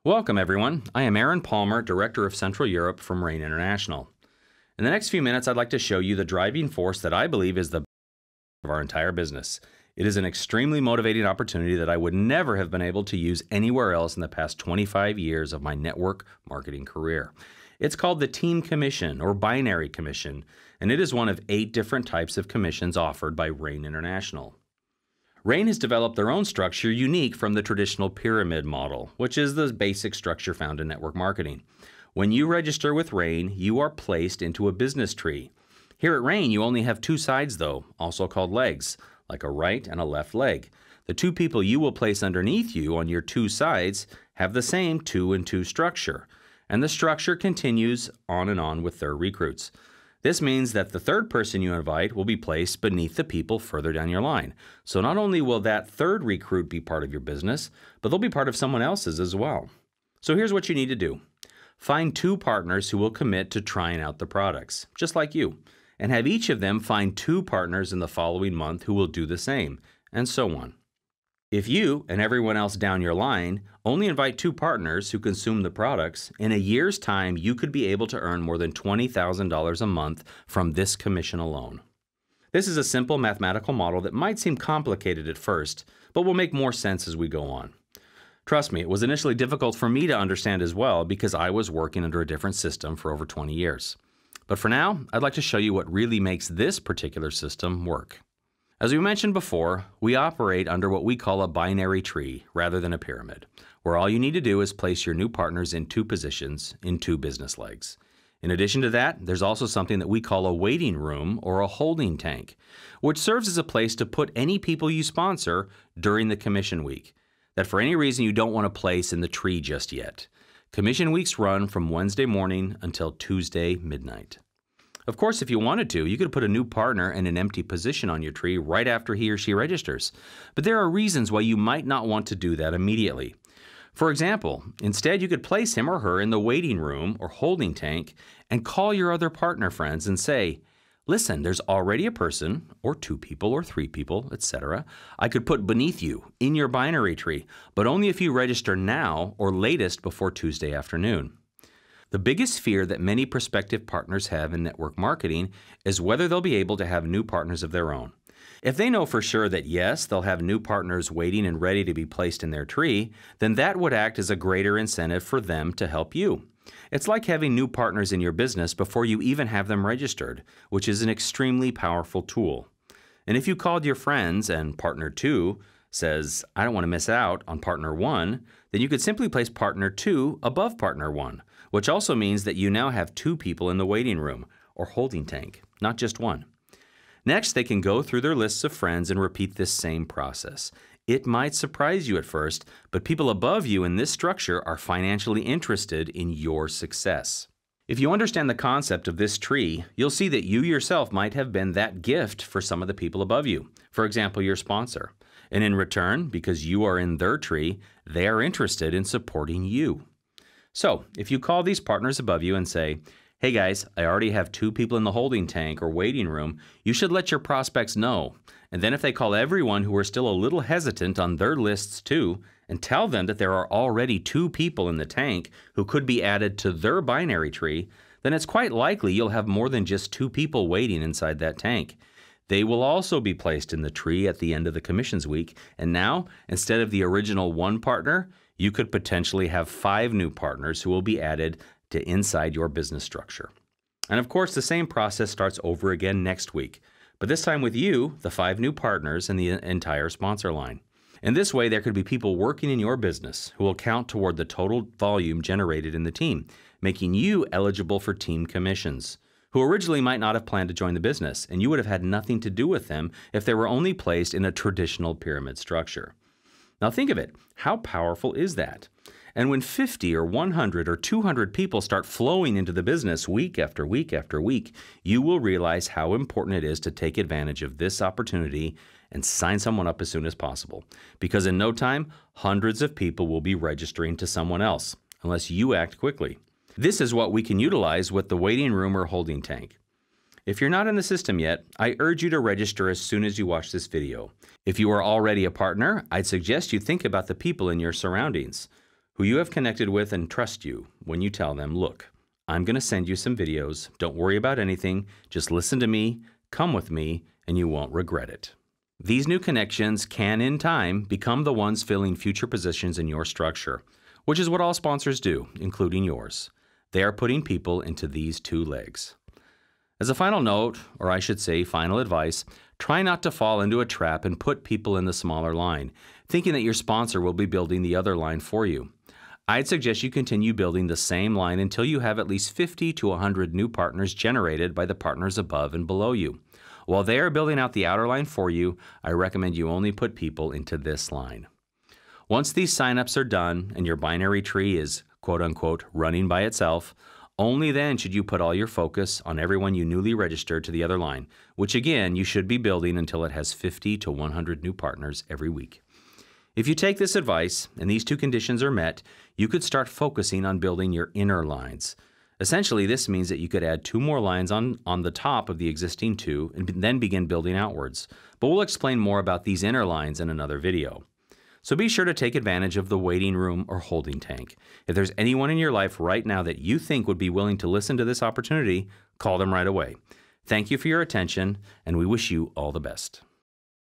Welcome, everyone. I am Aaron Palmer, Director of Central Europe from Rain International. In the next few minutes, I'd like to show you the driving force that I believe is the of our entire business. It is an extremely motivating opportunity that I would never have been able to use anywhere else in the past 25 years of my network marketing career. It's called the Team Commission or Binary Commission, and it is one of 8 different types of commissions offered by Rain International. Rain has developed their own structure unique from the traditional pyramid model, which is the basic structure found in network marketing. When you register with Rain, you are placed into a business tree. Here at Rain, you only have 2 sides though, also called legs, like a right and a left leg. The 2 people you will place underneath you on your 2 sides have the same 2 and 2 structure, and the structure continues on and on with their recruits. This means that the 3rd person you invite will be placed beneath the people further down your line. So not only will that 3rd recruit be part of your business, but they'll be part of someone else's as well. So here's what you need to do. Find 2 partners who will commit to trying out the products, just like you, and have each of them find 2 partners in the following month who will do the same, and so on. If you and everyone else down your line only invite 2 partners who consume the products, in a year's time you could be able to earn more than $20,000 a month from this commission alone. This is a simple mathematical model that might seem complicated at first, but will make more sense as we go on. Trust me, it was initially difficult for me to understand as well because I was working under a different system for over 20 years. But for now, I'd like to show you what really makes this particular system work. As we mentioned before, we operate under what we call a binary tree rather than a pyramid, where all you need to do is place your new partners in 2 positions in 2 business legs. In addition to that, there's also something that we call a waiting room or a holding tank, which serves as a place to put any people you sponsor during the commission week that for any reason you don't want to place in the tree just yet. Commission weeks run from Wednesday morning until Tuesday midnight. Of course, if you wanted to, you could put a new partner in an empty position on your tree right after he or she registers. But there are reasons why you might not want to do that immediately. For example, instead you could place him or her in the waiting room or holding tank and call your other partner friends and say, listen, there's already a person, or 2 people, or 3 people, etc. I could put beneath you in your binary tree, but only if you register now or latest before Tuesday afternoon. The biggest fear that many prospective partners have in network marketing is whether they'll be able to have new partners of their own. If they know for sure that yes, they'll have new partners waiting and ready to be placed in their tree, then that would act as a greater incentive for them to help you. It's like having new partners in your business before you even have them registered, which is an extremely powerful tool. And if you called your friends and partner 2 says, I don't want to miss out on partner 1, then you could simply place partner 2 above partner 1, which also means that you now have 2 people in the waiting room or holding tank, not just 1. Next, they can go through their lists of friends and repeat this same process. It might surprise you at first, but people above you in this structure are financially interested in your success. If you understand the concept of this tree, you'll see that you yourself might have been that gift for some of the people above you, for example, your sponsor. And in return, because you are in their tree, they are interested in supporting you. So, if you call these partners above you and say, hey guys, I already have 2 people in the holding tank or waiting room, you should let your prospects know. And then if they call everyone who are still a little hesitant on their lists too, and tell them that there are already 2 people in the tank who could be added to their binary tree, then it's quite likely you'll have more than just 2 people waiting inside that tank. They will also be placed in the tree at the end of the commissions week, and now, instead of the original 1 partner, you could potentially have 5 new partners who will be added to inside your business structure. And of course, the same process starts over again next week, but this time with you, the 5 new partners, and the entire sponsor line. In this way, there could be people working in your business who will count toward the total volume generated in the team, making you eligible for team commissions, who originally might not have planned to join the business, and you would have had nothing to do with them if they were only placed in a traditional pyramid structure. Now think of it, how powerful is that? And when 50 or 100 or 200 people start flowing into the business week after week after week, you will realize how important it is to take advantage of this opportunity and sign someone up as soon as possible. Because in no time, hundreds of people will be registering to someone else, unless you act quickly. This is what we can utilize with the waiting room or holding tank. If you're not in the system yet, I urge you to register as soon as you watch this video. If you are already a partner, I'd suggest you think about the people in your surroundings who you have connected with and trust you when you tell them, look, I'm going to send you some videos. Don't worry about anything. Just listen to me, come with me, and you won't regret it. These new connections can, in time, become the ones filling future positions in your structure, which is what all sponsors do, including yours. They are putting people into these two legs. As a final note, or I should say final advice, try not to fall into a trap and put people in the smaller line, thinking that your sponsor will be building the other line for you. I'd suggest you continue building the same line until you have at least 50 to 100 new partners generated by the partners above and below you. While they are building out the outer line for you, I recommend you only put people into this line. Once these signups are done and your binary tree is quote-unquote running by itself, only then should you put all your focus on everyone you newly registered to the other line, which again you should be building until it has 50 to 100 new partners every week. If you take this advice and these two conditions are met, you could start focusing on building your inner lines. Essentially, this means that you could add 2 more lines on the top of the existing 2 and then begin building outwards. But we'll explain more about these inner lines in another video. So be sure to take advantage of the waiting room or holding tank. If there's anyone in your life right now that you think would be willing to listen to this opportunity, call them right away. Thank you for your attention, and we wish you all the best.